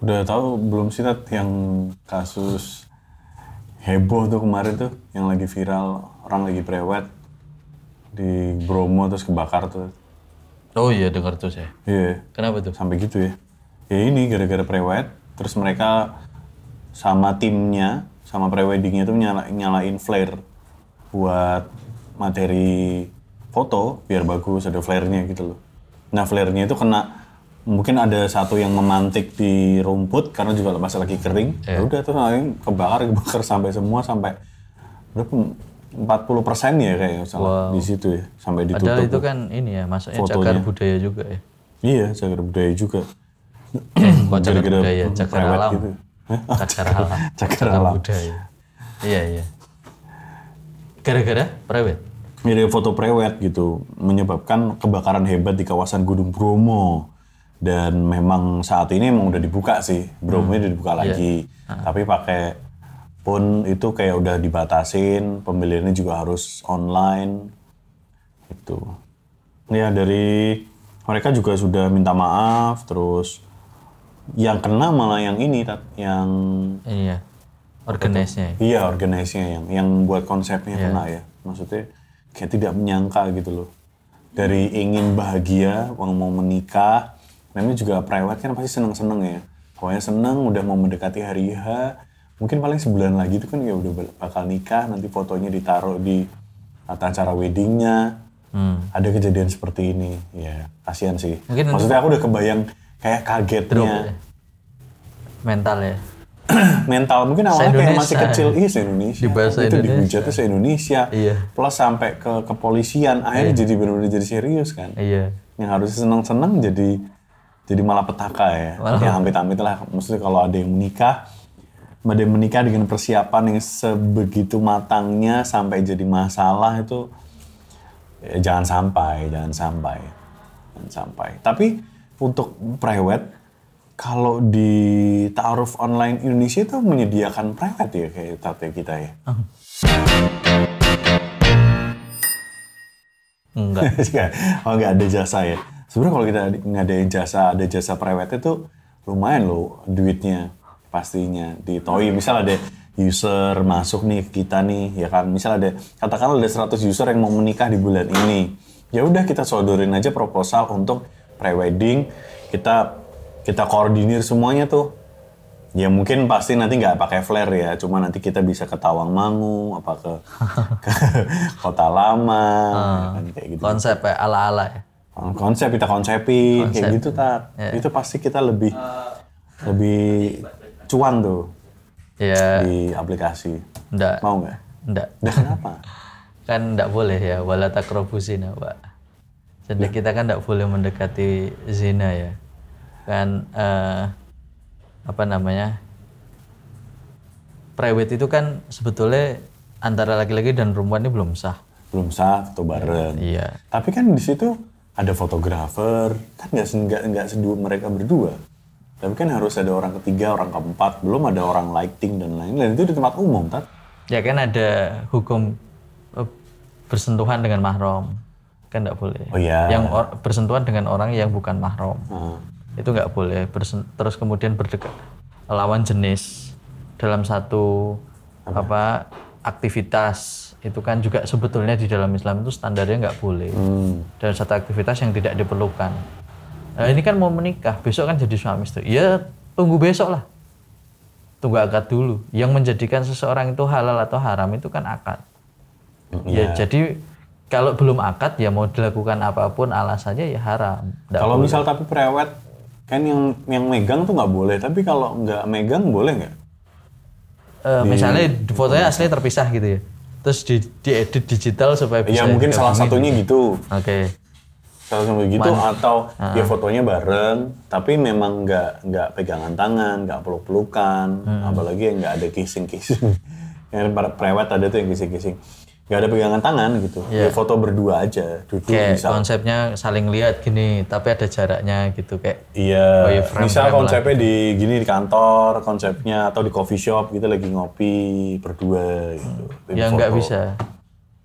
Udah tahu belum sih Tat yang kasus heboh tuh kemarin tuh yang lagi viral orang lagi prewed di Bromo terus kebakar tuh. Oh iya dengar tuh saya. Iya, Kenapa tuh? sampai gitu ya. Ya ini gara-gara prewed terus mereka sama timnya sama preweddingnya tuh nyalain flare buat materi foto biar bagus ada flare-nya gitu loh. Nah flare-nya itu kena mungkin ada satu yang memantik di rumput karena juga pas lagi kering. Ya udah tuh kebakar sampai semua sampai berapa 40% ya kayaknya salah di situ ya sampai ditutup. Padahal itu kan ini ya, masuknya cagar budaya juga ya. Iya, cagar budaya juga. Kok cagar Gara-gara budaya, cagar prewed alam. gitu. Hah? Cagar alam. Cagar alam. budaya. Iya, iya. Gara-gara prewed. Mirip foto prewed gitu menyebabkan kebakaran hebat di kawasan Gunung Bromo. Dan memang saat ini emang udah dibuka sih, Bromo-nya udah dibuka lagi. Tapi pakai pun itu kayak udah dibatasin, pembeliannya juga harus online. Gitu. Ya dari mereka juga sudah minta maaf, terus yang kena malah yang ini, yang Iya. Organize-nya. iya organize-nya yang buat konsepnya kena ya. Maksudnya kayak tidak menyangka gitu loh. Dari ingin bahagia, mau menikah, namanya juga prewed kan pasti seneng-seneng ya. Pokoknya seneng, udah mau mendekati hari H, mungkin paling sebulan lagi itu kan ya udah bakal nikah, nanti fotonya ditaruh di acara weddingnya. Ada kejadian seperti ini, ya kasihan sih. Mungkin Maksudnya aku udah kebayang kayak kagetnya. Mental ya. Mental mungkin awalnya kayak masih kecil, se-Indonesia. Di bahasa itu Indonesia. dihujat tuh se-Indonesia. Iya. Plus sampai ke kepolisian, akhirnya jadi benar-benar jadi serius kan. Iya. Yang harusnya senang-senang jadi malah petaka ya. Ya amit-amit lah. Maksudnya kalau ada yang menikah dengan persiapan yang sebegitu matangnya sampai jadi masalah itu ya jangan sampai. Tapi untuk prewed kalau di ta'aruf online Indonesia itu menyediakan prewed ya kayak tata kita ya. Enggak. Oh nggak ada jasa ya. Sebenarnya kalau kita ngadain ada jasa prewed itu lumayan loh duitnya pastinya di TOI. Misal ada user masuk nih ke kita nih ya kan. Misal ada katakanlah ada 100 user yang mau menikah di bulan ini. Ya udah kita sodorin aja proposal untuk prewedding. Kita koordinir semuanya tuh. Ya mungkin pasti nanti nggak pakai flare ya, cuma nanti kita bisa ke Tawangmangu, apa ke Kota Lama, ya kan, kayak gitu. Konsep ya, ala-ala ya. Konsep kita konsepin, kayak gitu Tat. Itu pasti kita lebih cuan tuh Ya, di aplikasi. enggak. Mau nggak? Enggak. Udah kenapa? Kan enggak boleh ya, wala taqrabu zina, Pak. Jadi kita kan enggak boleh mendekati zina ya. Kan prewed itu kan sebetulnya antara laki-laki dan perempuan ini belum sah. Belum sah atau bareng. Iya. Tapi kan di situ ada fotografer, kan nggak mereka berdua. Tapi kan harus ada orang ketiga, orang keempat, belum ada orang lighting dan lain-lain. Itu di tempat umum, Tat. Ya kan ada hukum bersentuhan dengan mahram. Kan enggak boleh. Oh iya. Yang bersentuhan dengan orang yang bukan mahram. Itu nggak boleh. Terus kemudian berdekat lawan jenis dalam satu aktivitas itu kan juga sebetulnya di dalam Islam itu standarnya nggak boleh. Dalam satu aktivitas yang tidak diperlukan. Nah, ini kan mau menikah, besok kan jadi suami istri. Ya tunggu besok lah. Tunggu akad dulu. Yang menjadikan seseorang itu halal atau haram itu kan akad. Ya jadi kalau belum akad ya mau dilakukan apapun alasannya ya haram. Kalau misal tapi prewed kan yang megang tuh nggak boleh, tapi kalau nggak megang boleh nggak? Misalnya fotonya asli terpisah gitu ya, terus diedit digital supaya bisa. Ya mungkin salah satunya gitu. Oke. Salah satunya gitu atau ya fotonya bareng, tapi memang nggak pegangan tangan, nggak peluk-pelukan, apalagi yang nggak ada kissing-kissing. Yang para prewed ada tuh yang kissing-kissing. Gak ada pegangan tangan gitu, ya foto berdua aja, duduk kayak misal. Konsepnya saling lihat gini, tapi ada jaraknya gitu kayak. Iya, misal konsepnya di kantor, konsepnya atau di coffee shop gitu lagi ngopi berdua gitu. Ya nggak bisa.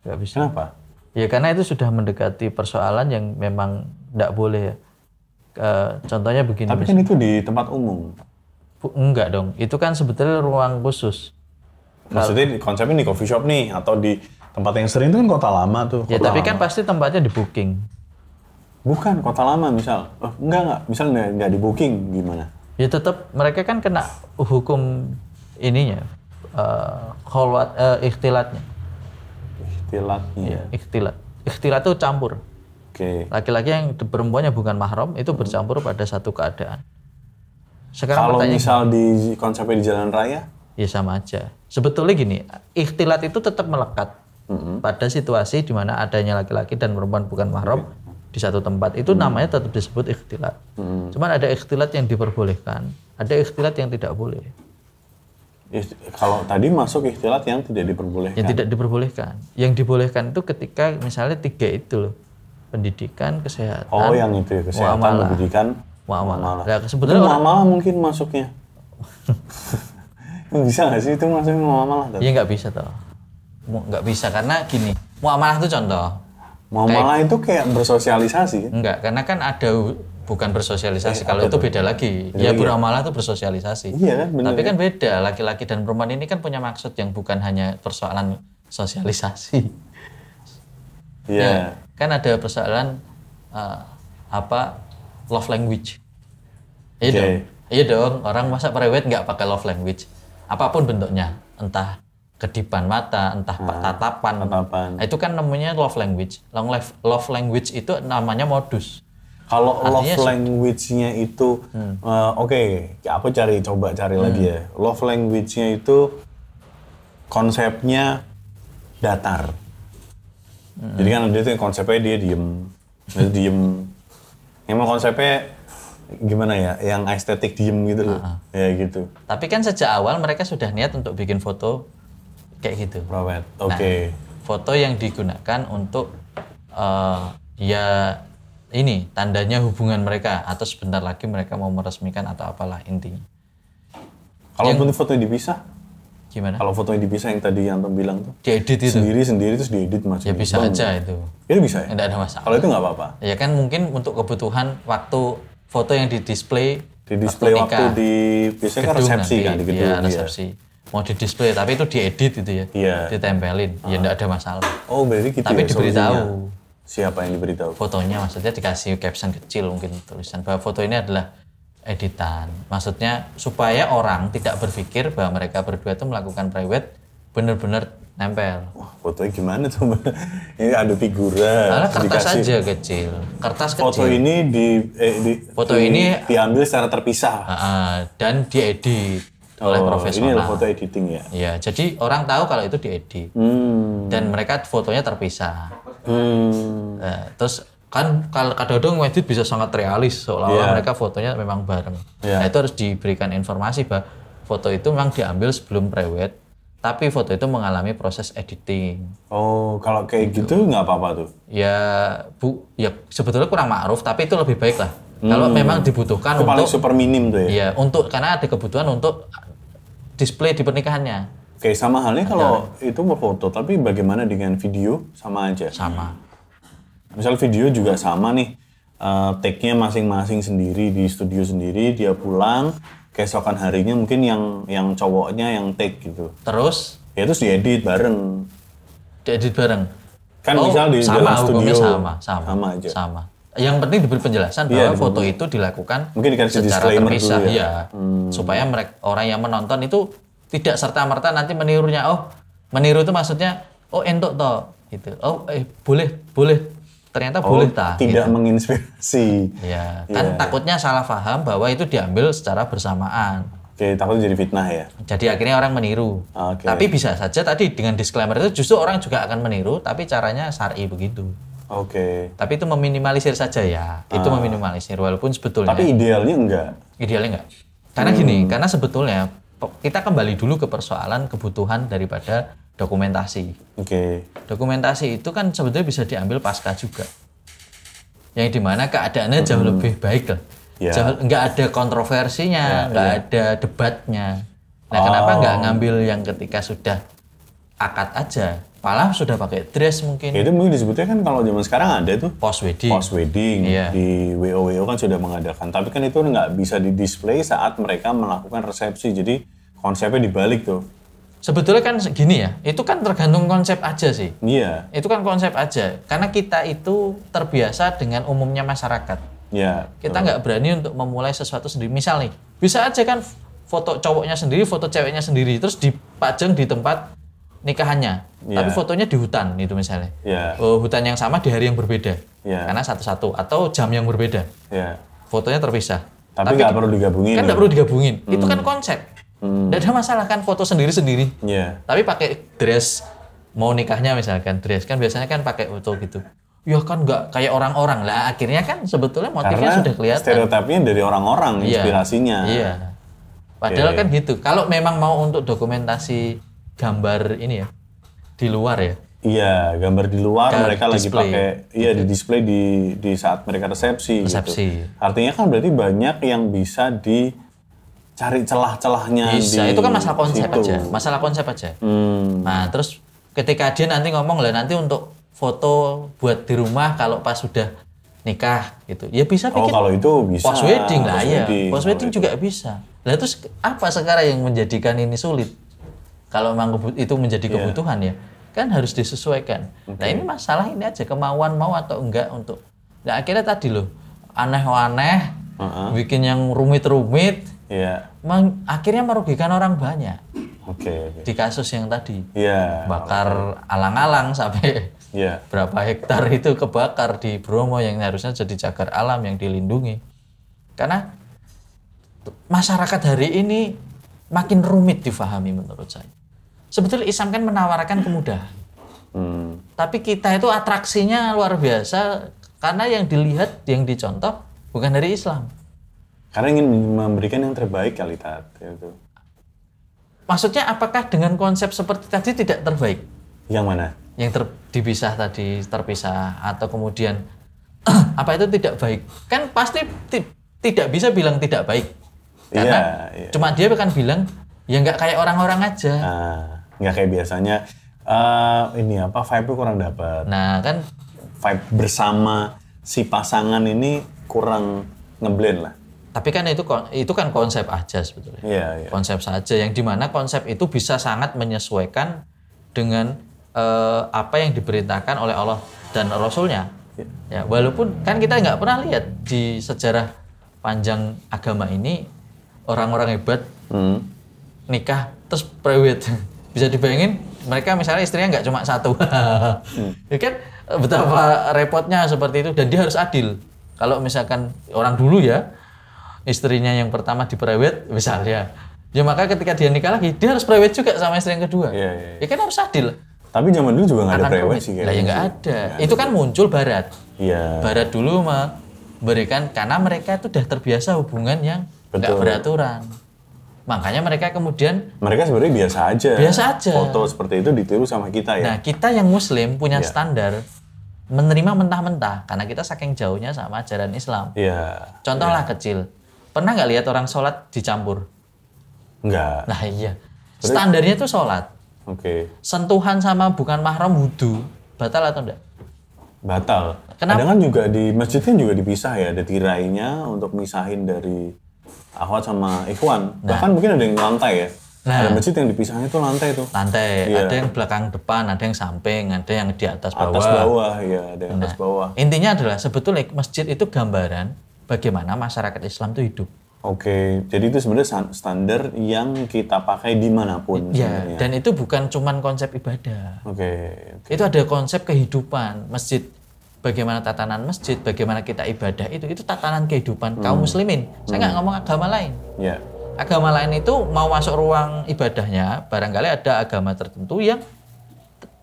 Kenapa? Ya karena itu sudah mendekati persoalan yang memang nggak boleh ya. Contohnya begini. Tapi kan itu di tempat umum. Enggak dong, itu kan sebetulnya ruang khusus. Maksudnya konsepnya di coffee shop nih atau di tempat yang sering itu kan kota lama tuh. Ya Kota tapi lama. kan pasti tempatnya di booking. Bukan kota lama misal. Enggak. Misal nggak di booking gimana? Ya tetap mereka kan kena hukum ininya, ikhtilatnya. Ikhtilatnya. Ya, ikhtilat. Ikhtilat itu campur. Oke. Laki-laki yang perempuannya bukan mahram itu bercampur pada satu keadaan. Sekarang Kalau pertanyaannya, misal di konsepnya di jalan raya, ya sama aja. Sebetulnya gini, ikhtilat itu tetap melekat pada situasi di mana adanya laki-laki dan perempuan bukan mahram di satu tempat. Itu namanya tetap disebut ikhtilat. Cuman ada ikhtilat yang diperbolehkan, ada ikhtilat yang tidak boleh. kalau tadi masuk ikhtilat yang tidak diperbolehkan. Yang tidak diperbolehkan. Yang dibolehkan itu ketika misalnya 3 itu loh. Pendidikan, kesehatan. Oh, yang itu ya, kesehatan, muamalah. pendidikan, Muamalah. muamalah. Ya, sebetulnya muamalah mungkin masuknya. Bisa nggak sih itu masuknya muamalah? ya nggak bisa toh. Nggak bisa karena gini, muamalah itu contoh. Muamalah itu kayak bersosialisasi. Enggak, karena kan ada bukan bersosialisasi. Kalau itu beda lagi. Ya beramalah itu bersosialisasi. Iya kan, bener. Tapi kan beda. Laki-laki dan perempuan ini kan punya maksud yang bukan hanya persoalan sosialisasi. Iya. Ya, kan ada persoalan love language. Iya dong. Iya dong. Orang masa prewed nggak pakai love language. Apapun bentuknya, entah kedipan mata, entah tatapan. Nah, itu kan namanya love language. Love language itu namanya modus. Kalau love Artinya language-nya itu, oke, aku coba cari lagi ya. Love language-nya itu konsepnya datar. Jadi kan ada tuh konsepnya dia diem. Emang konsepnya gimana ya, yang estetik diem gitu loh, ya gitu. Tapi kan sejak awal mereka sudah niat untuk bikin foto kayak gitu. Prewed, oke. Foto yang digunakan untuk ya ini tandanya hubungan mereka atau sebentar lagi mereka mau meresmikan atau apalah intinya. Kalau pun foto dipisah, Gimana? kalau foto yang dipisah yang tadi Anton bilang tuh, Diedit itu. sendiri terus diedit mas. Ya bisa aja itu. Itu bisa ya? Tidak ada masalah. Kalau itu nggak apa-apa. Ya kan mungkin untuk kebutuhan waktu foto yang di display Waktu di biasanya kan resepsi kan di gedung. Iya, resepsi. Mau di display tapi itu diedit itu ya. Iya. Ditempelin. Ya enggak ada masalah. Oh berarti gitu Tapi ya, diberitahu. solusinya. Siapa yang diberitahu? Fotonya maksudnya dikasih caption kecil mungkin tulisan bahwa foto ini adalah editan. Maksudnya supaya orang tidak berpikir bahwa mereka berdua itu melakukan private benar-benar nempel. Wah, fotonya gimana tuh? Ini ada figura. Karena terus kertas dikasih. aja kecil. Kertas kecil. Foto ini Foto ini diambil secara terpisah. Dan diedit oleh profesional. Ini adalah foto editing ya. Iya, jadi orang tahu kalau itu diedit. Dan mereka fotonya terpisah. Nah, terus kan kalau kadang-kadang ngedit bisa sangat realis seolah-olah mereka fotonya memang bareng. Nah, itu harus diberikan informasi bahwa foto itu memang diambil sebelum prewed, tapi foto itu mengalami proses editing. Oh, kalau kayak gitu nggak apa-apa tuh? Ya, sebetulnya kurang ma'ruf, tapi itu lebih baik lah. Kalau memang dibutuhkan Itu paling untuk super minim tuh ya? Iya, karena ada kebutuhan untuk display di pernikahannya. Oke, sama halnya kalau itu mau foto, tapi bagaimana dengan video? Sama aja? Sama. Misal video juga sama nih, take-nya masing-masing sendiri di studio sendiri, dia pulang, keesokan harinya mungkin yang cowoknya yang take gitu. Terus? Ya terus diedit bareng. Diedit bareng? Kan misal di dalam studio. Sama aja. Sama. Yang penting diberi penjelasan bahwa foto itu dilakukan mungkin dikasih secara disclaimer terpisah. dulu ya. Iya. Supaya orang yang menonton itu tidak serta-merta nanti menirunya. Oh, meniru itu maksudnya, oh entuk toh. Gitu. Oh, boleh. Ternyata boleh tak. Tidak gitu. menginspirasi. Ya, kan takutnya salah paham bahwa itu diambil secara bersamaan. Oke, takutnya jadi fitnah ya. Jadi akhirnya orang meniru. Oke. Tapi bisa saja tadi dengan disclaimer itu justru orang juga akan meniru, tapi caranya syar'i begitu. Oke. Tapi itu meminimalisir saja ya. Itu meminimalisir walaupun sebetulnya. Tapi idealnya enggak. Idealnya enggak. Karena gini, karena sebetulnya kita kembali dulu ke persoalan kebutuhan daripada dokumentasi. Oke. Dokumentasi itu kan sebetulnya bisa diambil pasca juga. Yang dimana keadaannya jauh lebih baik lah. Ya. Nggak ada kontroversinya, nggak ada debatnya. Nah, kenapa nggak ngambil yang ketika sudah akad aja? Malah sudah pakai dress mungkin. Itu mungkin disebutnya kan kalau zaman sekarang ada tuh Post wedding. post wedding Iya. di WO kan sudah mengadakan. Tapi kan itu nggak bisa di-display saat mereka melakukan resepsi. Jadi konsepnya dibalik tuh. Sebetulnya kan gini ya, itu kan tergantung konsep aja sih. Iya, Itu kan konsep aja. Karena kita itu terbiasa dengan umumnya masyarakat. iya. Kita nggak berani untuk memulai sesuatu sendiri. Misal nih, bisa aja kan foto cowoknya sendiri, foto ceweknya sendiri, terus dipajang di tempat nikahannya. Iya. Tapi fotonya di hutan itu misalnya. Iya, Hutan yang sama di hari yang berbeda. Iya. Karena satu-satu atau jam yang berbeda. iya. Fotonya terpisah. Tapi nggak perlu digabungin. Kan nggak perlu digabungin. Itu kan konsep. Nggak ada masalah kan foto sendiri-sendiri. Iya. Tapi pakai dress, mau nikahnya misalkan dress kan biasanya kan pakai foto gitu. Ya kan nggak kayak orang-orang lah. Akhirnya kan sebetulnya motifnya Karena sudah kelihatan. stereotipnya dari orang-orang, Iya. inspirasinya. Iya. Padahal Oke. kan gitu. Kalau memang mau untuk dokumentasi gambar ini ya di luar ya. Iya, gambar di luar Kan mereka lagi display. pakai, iya di display di saat mereka resepsi. Resepsi. Gitu. Artinya kan berarti banyak yang bisa dicari celah-celahnya Bisa. di Itu kan masalah konsep situ. aja. Masalah konsep aja. Hmm, Nah, terus ketika dia nanti ngomong lah nanti untuk foto buat di rumah kalau pas sudah nikah gitu. Ya bisa oh bikin kalau itu bisa. post wedding lah ya. Post wedding Kalau juga bisa. Lah terus apa sekarang yang menjadikan ini sulit? Kalau memang itu menjadi Iya. kebutuhan ya, kan harus disesuaikan. Nah ini masalah ini aja kemauan mau atau enggak untuk. Nah akhirnya tadi loh aneh-aneh, bikin yang rumit-rumit, Iya, akhirnya merugikan orang banyak. oke. Di kasus yang tadi Iya, bakar alang-alang sampai iya, berapa hektar itu kebakar di Bromo yang harusnya jadi cagar alam yang dilindungi. Karena masyarakat hari ini makin rumit difahami menurut saya. Sebetulnya Islam kan menawarkan kemudahan. Tapi kita itu atraksinya luar biasa karena yang dilihat, yang dicontoh bukan dari Islam. Karena ingin memberikan yang terbaik kali Tat. Itu. Maksudnya apakah dengan konsep seperti tadi tidak terbaik? Yang mana? Yang dipisah tadi, terpisah atau kemudian apa itu tidak baik? Kan pasti tidak bisa bilang tidak baik. Karena Iya. cuma dia kan bilang ya nggak kayak orang-orang aja. Nggak kayak biasanya. Ini apa vibe-nya kurang dapat. Nah kan Vibe bersama si pasangan ini kurang ngeblend lah. tapi kan itu kan konsep aja sebetulnya. Iya, iya. Konsep saja yang dimana konsep itu bisa sangat menyesuaikan dengan apa yang diperintahkan oleh Allah dan Rasulnya. Ya, walaupun kan kita nggak pernah lihat di sejarah panjang agama ini orang-orang hebat nikah terus prewed. Bisa dibayangin mereka misalnya istrinya nggak cuma satu. Ya kan betapa repotnya seperti itu dan dia harus adil. Kalau misalkan orang dulu ya istrinya yang pertama diprewed misalnya, ya maka ketika dia nikah lagi dia harus prewed juga sama istri yang kedua. Iya, iya. Ya kan harus adil. Tapi zaman dulu juga nggak ada Akan prewed rumit. sih Lah ya kayaknya. nggak ada. Itu kan muncul Barat. Iya. Barat dulu memberikan karena mereka itu sudah terbiasa hubungan yang nggak Betul. beraturan. Makanya mereka kemudian Mereka sebenarnya biasa aja. Biasa aja. Foto seperti itu ditiru sama kita ya. nah kita yang Muslim punya Iya. standar menerima mentah-mentah karena kita saking jauhnya sama ajaran Islam. Iya. Contohlah kecil. Pernah nggak lihat orang sholat dicampur? Enggak. Nah iya. Standarnya tuh sholat. Oke. Sentuhan sama bukan mahram wudhu. Batal atau enggak? Batal. Kenapa? Kadang kan juga di masjid kan juga dipisah ya. Ada tirainya untuk misahin dari akhwat sama ikhwan. Bahkan mungkin ada yang lantai ya. Ada masjid yang dipisahnya itu lantai tuh. Lantai. Iya. Ada yang belakang depan, ada yang samping, ada yang di atas bawah. Atas bawah ya. Ada yang atas bawah. Intinya adalah sebetulnya masjid itu gambaran bagaimana masyarakat Islam itu hidup. Oke. Jadi itu sebenarnya standar yang kita pakai dimanapun. Ya, sebenarnya. dan itu bukan cuman konsep ibadah. Oke. Itu ada konsep kehidupan masjid. Bagaimana tatanan masjid, bagaimana kita ibadah itu tatanan kehidupan kaum muslimin. Saya nggak ngomong agama lain. Ya. Agama lain itu mau masuk ruang ibadahnya, barangkali ada agama tertentu yang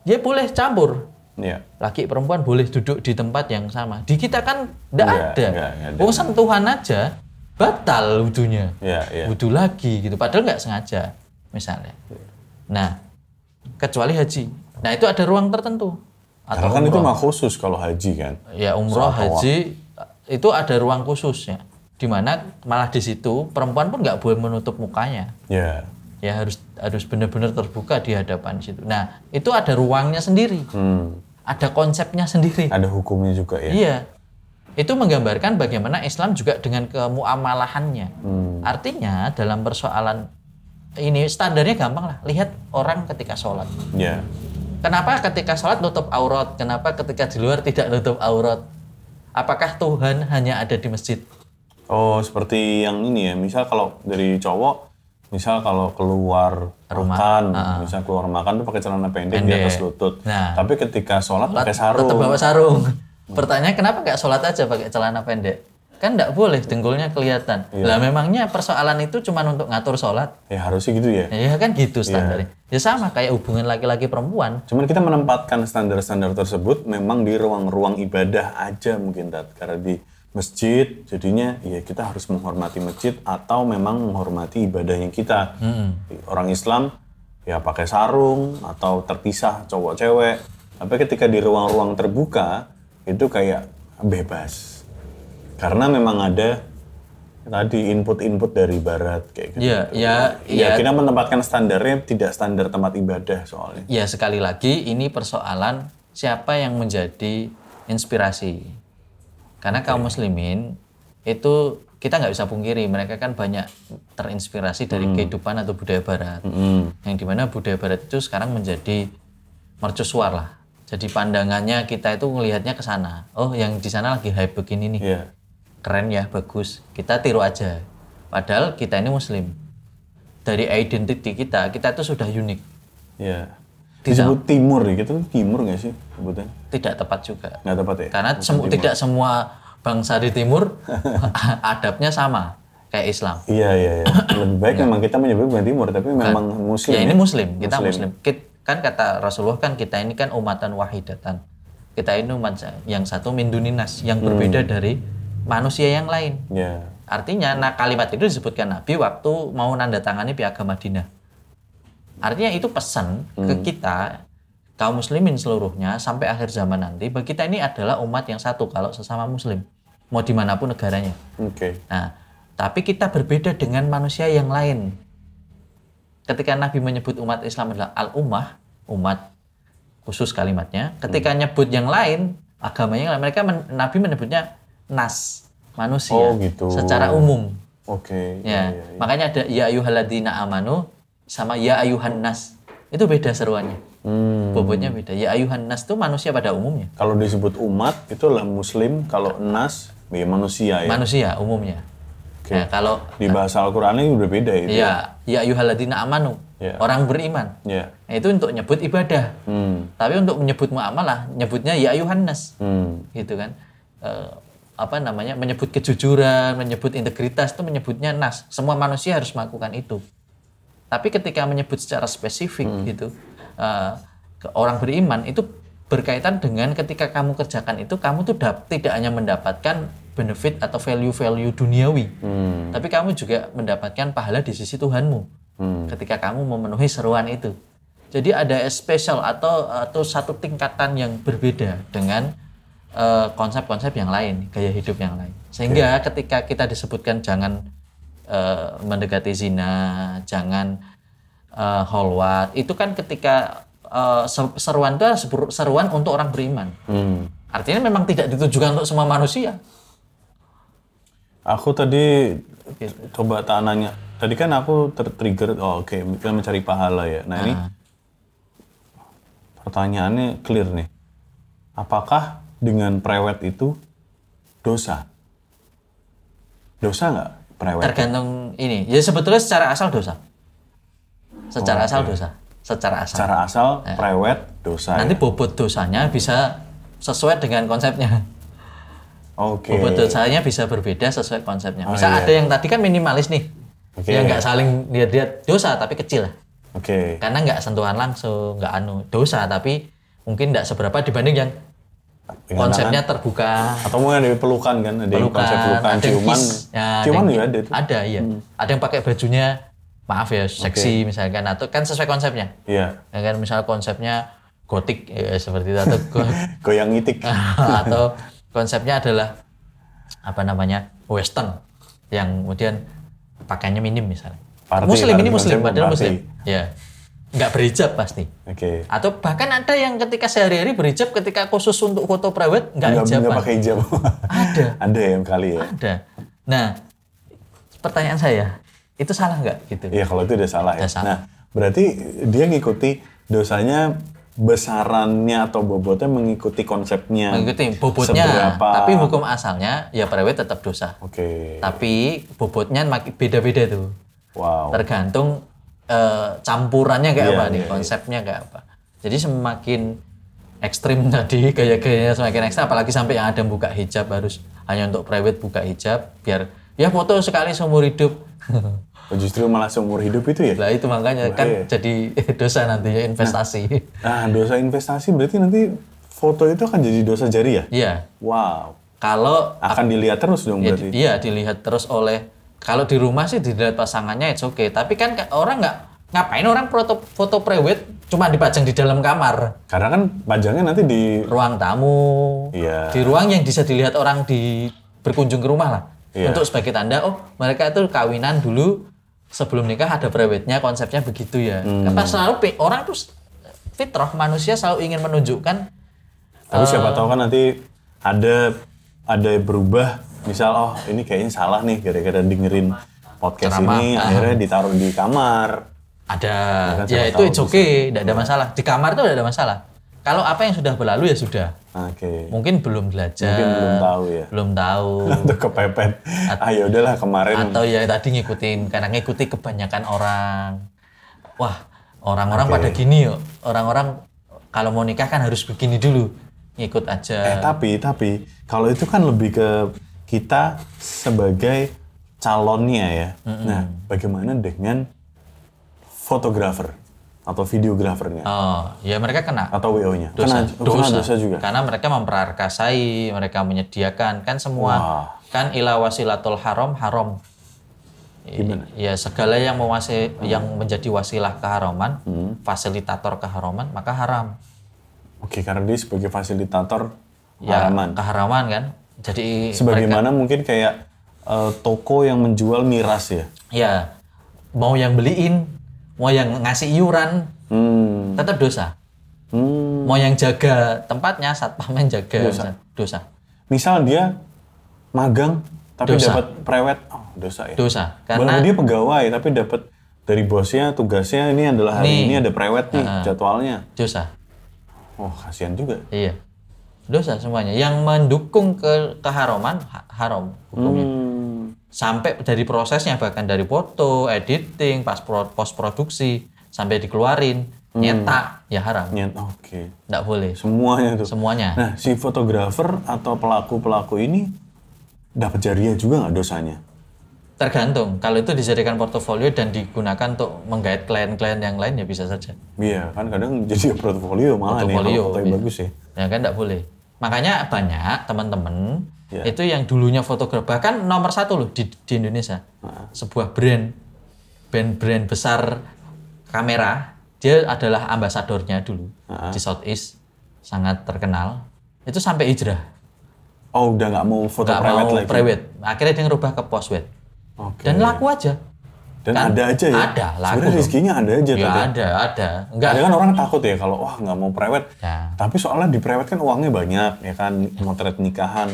dia boleh campur. Ya. Laki perempuan boleh duduk di tempat yang sama. Di kita kan nggak ada. Nggak ada. Oh sentuhan aja batal wudhunya. Ya. Ya. Wudhu lagi gitu. Padahal nggak sengaja misalnya. Nah kecuali haji. Nah itu ada ruang tertentu. Atau Karena kan itu umroh. mah khusus kalau haji kan. Ya umroh, Soal haji itu ada ruang khususnya. Di mana malah di situ perempuan pun nggak boleh menutup mukanya. Ya. Ya harus benar-benar terbuka di hadapan situ. Nah, itu ada ruangnya sendiri. Ada konsepnya sendiri. Ada hukumnya juga ya. Iya. Itu menggambarkan bagaimana Islam juga dengan kemuamalahannya. Artinya dalam persoalan ini standarnya gampang lah. Lihat orang ketika sholat. Iya. Kenapa ketika sholat nutup aurat? Kenapa ketika di luar tidak nutup aurat? Apakah Tuhan hanya ada di masjid? Oh, seperti yang ini ya. Misal kalau dari cowok, misal kalau keluar makan, misal keluar makan tuh pakai celana pendek di atas lutut. Nah, tapi ketika sholat pakai sarung. Tetap bawa sarung. Pertanyaannya kenapa nggak sholat aja pakai celana pendek? Kan nggak boleh, dengkulnya kelihatan. Lah memangnya persoalan itu cuma untuk ngatur sholat? Ya harusnya gitu ya. Ya kan gitu standarnya. Ya sama kayak hubungan laki-laki perempuan. Cuman kita menempatkan standar-standar tersebut memang di ruang-ruang ibadah aja mungkin, Tat. Karena di masjid, jadinya ya kita harus menghormati masjid atau memang menghormati ibadahnya kita. Orang Islam ya pakai sarung atau terpisah cowok cewek. Tapi ketika di ruang-ruang terbuka itu kayak bebas. Karena memang ada tadi input-input dari barat kayak gitu. Ya, kita menempatkan standarnya tidak standar tempat ibadah soalnya. Ya sekali lagi ini persoalan siapa yang menjadi inspirasi. Karena kaum muslimin itu kita nggak bisa pungkiri mereka kan banyak terinspirasi dari kehidupan atau budaya barat. Yang dimana budaya barat itu sekarang menjadi mercusuar lah. Jadi pandangannya kita itu melihatnya ke sana. Oh, yang di sana lagi hype begini nih. Yeah. Keren ya, bagus. Kita tiru aja. Padahal kita ini muslim. Dari identiti kita itu sudah unik. Iya. Disebut timur ya, kita tuh timur nggak sih sebutannya? Tidak tepat juga. Nggak tepat ya? Karena tidak semua bangsa di timur adabnya sama kayak Islam. Iya. Lebih baik memang kita menyebut bukan timur, tapi memang muslim. Ya ini muslim, kita muslim. Kan kata Rasulullah kan kita ini kan umatan wahidatan. Kita ini umat yang satu min duninas, yang berbeda dari manusia yang lain. Yeah. Artinya kalimat itu disebutkan Nabi waktu mau nandatangani piagam Madinah. Artinya itu pesan ke kita kaum muslimin seluruhnya sampai akhir zaman nanti bahwa kita ini adalah umat yang satu kalau sesama muslim mau dimanapun negaranya. Okay. Nah, tapi kita berbeda dengan manusia yang lain. Ketika Nabi menyebut umat Islam adalah al-ummah, umat khusus kalimatnya. Ketika nyebut yang lain, agamanya yang lain, Nabi menyebutnya nas, manusia. Oh, gitu. Secara umum. Oke. Ya. Makanya ada ya ayyuhalladzina amanu sama ya ayyuhan nas. Itu beda seruannya. Bobotnya beda. Ya ayyuhan nas itu manusia pada umumnya. Kalau disebut umat itu adalah muslim, kalau nas ya manusia ya. Manusia umumnya. Okay. Nah, kalau di bahasa Al-Qur'annya udah beda itu. Iya, ya ayyuhalladzina amanu. Yeah. Orang beriman. Yeah. Nah, itu untuk nyebut ibadah. Tapi untuk menyebut muamalah, nyebutnya ya ayyuhan nas. Gitu kan. Menyebut kejujuran, menyebut integritas itu menyebutnya nas. Semua manusia harus melakukan itu. Tapi ketika menyebut secara spesifik gitu, orang beriman itu berkaitan dengan ketika kamu kerjakan itu, kamu tuh tidak hanya mendapatkan benefit atau value-value duniawi, tapi kamu juga mendapatkan pahala di sisi Tuhanmu ketika kamu memenuhi seruan itu. Jadi ada special atau satu tingkatan yang berbeda dengan konsep-konsep yang lain, gaya hidup yang lain. Sehingga ketika kita disebutkan jangan mendekati zina, jangan holwat, itu kan ketika seruan itu seruan untuk orang beriman. Artinya memang tidak ditujukan untuk semua manusia. Aku tadi coba tak nanya. Tadi kan aku tertrigger, kita mencari pahala ya. Nah ini pertanyaannya clear nih. Apakah dengan prewed itu dosa? Dosa nggak prewed? Tergantung ini. Ya sebetulnya secara asal dosa. Secara asal dosa. Secara asal prewed dosa. Nanti bobot dosanya bisa sesuai dengan konsepnya. Bobot dosanya bisa berbeda sesuai konsepnya. Misal ada yang tadi kan minimalis nih. Yang nggak saling lihat-lihat dosa tapi kecil. Karena nggak sentuhan langsung, nggak dosa tapi mungkin nggak seberapa dibanding yang konsepnya terbuka. Atau mungkin ada pelukan kan, ada konsep pelukan, ciuman. Ciuman juga ada itu. Ada, iya. Ada yang pakai bajunya, maaf ya, seksi misalkan, atau kan sesuai konsepnya. Iya. Ya kan misal konsepnya gotik ya, seperti itu atau goyang itik. Atau konsepnya adalah western yang kemudian pakaiannya minim misalnya. Muslim ini party Muslim, konsep padahal party. Muslim. Ya, nggak berhijab pasti. Oke. Atau bahkan ada yang ketika sehari-hari berhijab, ketika khusus untuk foto private nggak hijaban. Nggak pakai hijab. Ada. Ada yang kali ya. Ada. Nah, pertanyaan saya, itu salah nggak gitu? Iya, kalau itu udah salah ya. Udah salah. Nah, berarti dia ngikuti dosanya besarannya atau bobotnya mengikuti konsepnya. Mengikuti bobotnya, Seberapa. tapi hukum asalnya ya private tetap dosa. Oke. Tapi bobotnya beda-beda tuh. Wow. Tergantung campurannya kayak Iya, apa nih, iya, konsepnya kayak apa. Jadi semakin ekstrim tadi, gaya-gayanya semakin ekstrim, apalagi sampai yang ada buka hijab, harus hanya untuk private buka hijab, biar ya foto sekali seumur hidup. Oh, justru malah seumur hidup itu ya? Lah itu makanya kan jadi dosa nantinya investasi. Nah, dosa investasi berarti nanti foto itu akan jadi dosa jariah? Iya. Wow. Kalau Akan dilihat terus dong ya, berarti? iya dilihat terus oleh, kalau di rumah sih dilihat pasangannya it's okay, tapi kan orang ngapain orang foto private cuma dipajang di dalam kamar, Karena kan pajangnya nanti di... ruang tamu, Iya. di ruang yang bisa dilihat orang berkunjung ke rumah lah. Iya. Untuk sebagai tanda, oh mereka itu kawinan dulu, sebelum nikah ada private-nya, konsepnya begitu ya. Kan pas selalu orang tuh fitrah manusia selalu ingin menunjukkan. Tapi siapa tahu kan nanti ada berubah, misal oh ini kayaknya salah nih gara-gara dengerin podcast Ceramah. ini akhirnya ditaruh di kamar. Ada, kan ya siapa itu tahu it's okay, tidak ada masalah. Di kamar tuh tidak ada masalah. Kalau apa yang sudah berlalu ya sudah. Oke. Mungkin belum belajar. Mungkin belum tahu ya. Belum tahu. Untuk kepepet. Ya udahlah kemarin. Atau ya tadi ngikutin, karena ngikuti kebanyakan orang. Wah, orang-orang pada gini yuk. Orang-orang kalau mau nikah kan harus begini dulu. Ngikut aja. Tapi kalau itu kan lebih ke kita sebagai calonnya ya. Nah, bagaimana dengan fotografer atau videografernya Oh, ya mereka kena atau WO-nya? dosa. Kena dosa juga. Karena mereka memperakasai, mereka menyediakan kan semua. Wah. Kan ila wasilatul haram. Gimana? Ya segala yang yang menjadi wasilah keharaman, fasilitator keharaman, maka haram. Oke, karena dia sebagai fasilitator Ya, haraman. keharaman kan. Jadi Sebagaimana mungkin kayak toko yang menjual miras ya. ya mau yang beliin, mau yang ngasih iuran, tetap dosa. Mau yang jaga tempatnya, satpam yang jaga dosa. Misal dia magang tapi Dosa. dapat prewed, dosa ya. Dosa. Karena Karena dia pegawai tapi dapat dari bosnya tugasnya ini adalah hari ini ada prewed nih jadwalnya. dosa. Oh, kasihan juga. Iya. Dosa semuanya. Yang mendukung keharaman haram hukumnya. Sampai dari prosesnya, bahkan dari foto, editing, post produksi sampai dikeluarin, nyetak ya haram. Oke. Nggak boleh. Semuanya tuh. Semuanya. Nah, si fotografer atau pelaku-pelaku ini dapat jariah juga nggak dosanya? Tergantung. Kalau itu dijadikan portofolio dan digunakan untuk menggait klien-klien yang lain ya bisa saja. Iya, kan kadang jadi portofolio malah nih kalau fotonya bagus ya. Ya kan nggak boleh. Makanya banyak teman-teman itu yang dulunya fotografer, bahkan nomor 1 loh di Indonesia. Sebuah brand besar kamera, dia adalah ambasadornya dulu di Southeast, sangat terkenal. Itu sampai hijrah. Oh, udah nggak mau foto Nggak private mau lagi? private. Akhirnya dia ngerubah ke postwed. Oke. Dan laku aja. Dan Kan ada aja ya? ada, laku Sebenarnya dong. rezekinya ada aja Ya tadi. ada. Enggak. Ada kan orang takut ya kalau wah nggak mau prewed. Ya. Tapi soalnya di prewed kan uangnya banyak ya kan, motret nikahan.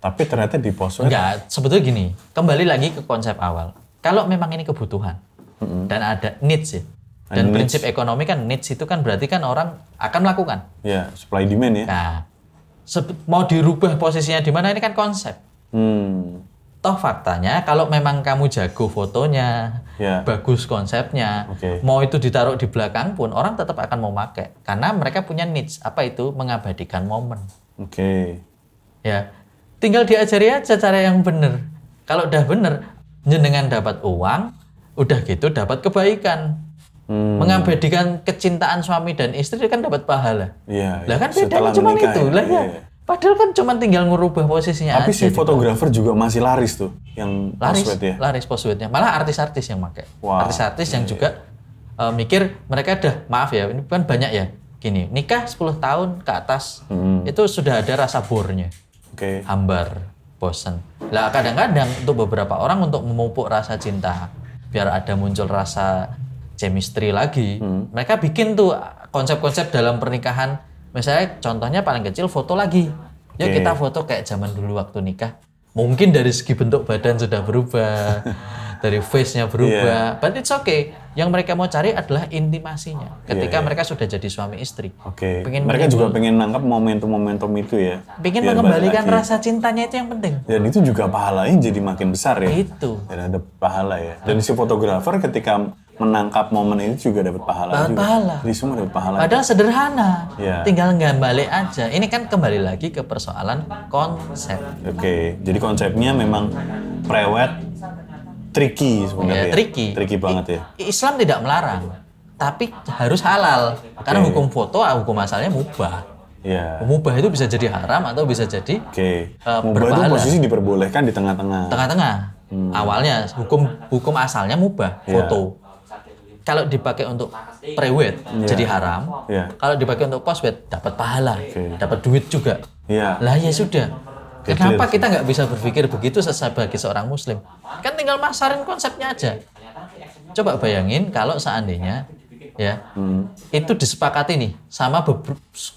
Tapi ternyata di postwed Enggak, sebetulnya gini, kembali lagi ke konsep awal. Kalau memang ini kebutuhan dan ada needs ya. Dan prinsip ekonomi kan needs itu kan berarti kan orang akan melakukan. ya supply demand ya. Nah, mau dirubah posisinya di mana ini kan konsep. Toh faktanya kalau memang kamu jago fotonya, Ya. bagus konsepnya, Oke. mau itu ditaruh di belakang pun orang tetap akan mau pakai karena mereka punya needs. Apa itu? Mengabadikan momen. Oke. Ya, tinggal diajari aja cara yang benar. Kalau udah benar, jenengan dapat uang, udah gitu dapat kebaikan. Mengabadikan kecintaan suami dan istri kan dapat pahala. Iya. Lah kan setelah bedanya cuma menikah itu. Lah ya. Iya. Padahal kan cuma tinggal ngubah posisinya Tapi aja. si fotografer juga masih laris tuh, yang laris, postwed ya. laris postwednya. Malah artis-artis yang pakai. Wah, Artis-artis yang juga mikir mereka maaf ya, ini kan banyak ya. Gini, nikah 10 tahun ke atas itu sudah ada rasa bore-nya. Oke. Hambar, bosen. Lah kadang-kadang untuk beberapa orang untuk memupuk rasa cinta biar ada muncul rasa chemistry lagi. Mereka bikin tuh konsep-konsep dalam pernikahan. Misalnya contohnya paling kecil foto lagi. Yuk kita foto kayak zaman dulu waktu nikah. Mungkin dari segi bentuk badan sudah berubah, dari face-nya berubah. But it's okay. Yang mereka mau cari adalah intimasinya. Ketika mereka sudah jadi suami istri. Mereka juga pengen nangkap momentum-momentum itu ya. Pengen mengembalikan rasa cintanya, itu yang penting. Dan itu juga pahalanya jadi makin besar ya. Itu. Dan ada pahala ya. Dan si fotografer ketika menangkap momen itu juga dapat pahala juga. Pahala. Jadi semua dapat pahala. Padahal sederhana. Tinggal balik aja. Ini kan kembali lagi ke persoalan konsep. Jadi konsepnya memang prewed tricky sebenarnya. Tricky banget ya. Islam tidak melarang, tapi harus halal. Karena hukum foto, hukum asalnya mubah. Mubah itu bisa jadi haram atau bisa jadi mubah itu posisi diperbolehkan di tengah-tengah. Awalnya hukum asalnya mubah foto. Kalau dipakai untuk pre-wed jadi haram. Kalau dipakai untuk post-wed dapat pahala, dapat duit juga. Lah ya sudah. Kenapa kita nggak bisa berpikir begitu sebagai seorang muslim? Kan tinggal masarin konsepnya aja. Coba bayangin kalau seandainya itu disepakati nih sama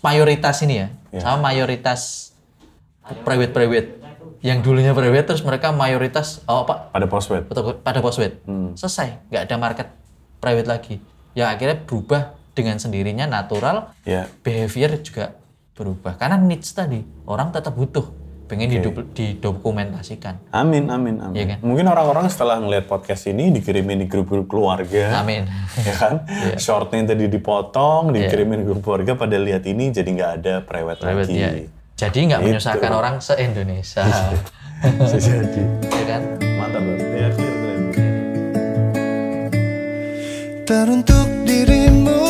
mayoritas ini sama mayoritas pre-wed yang dulunya pre-wed terus mereka mayoritas pada post-wed. Selesai, nggak ada market private lagi. Yang akhirnya berubah dengan sendirinya natural, behavior juga berubah. Karena needs tadi, orang tetap butuh, pengen didokumentasikan. Amin. Ya kan? Mungkin orang-orang setelah ngeliat podcast ini dikirimin di grup-grup keluarga. Amin. Ya kan? Shortnya tadi dipotong, dikirimin di grup keluarga, pada lihat ini jadi nggak ada private lagi. Jadi nggak menyusahkan orang se-Indonesia. Bisa jadi. Ya kan? Mantap banget. Ya, clear. Teruntuk dirimu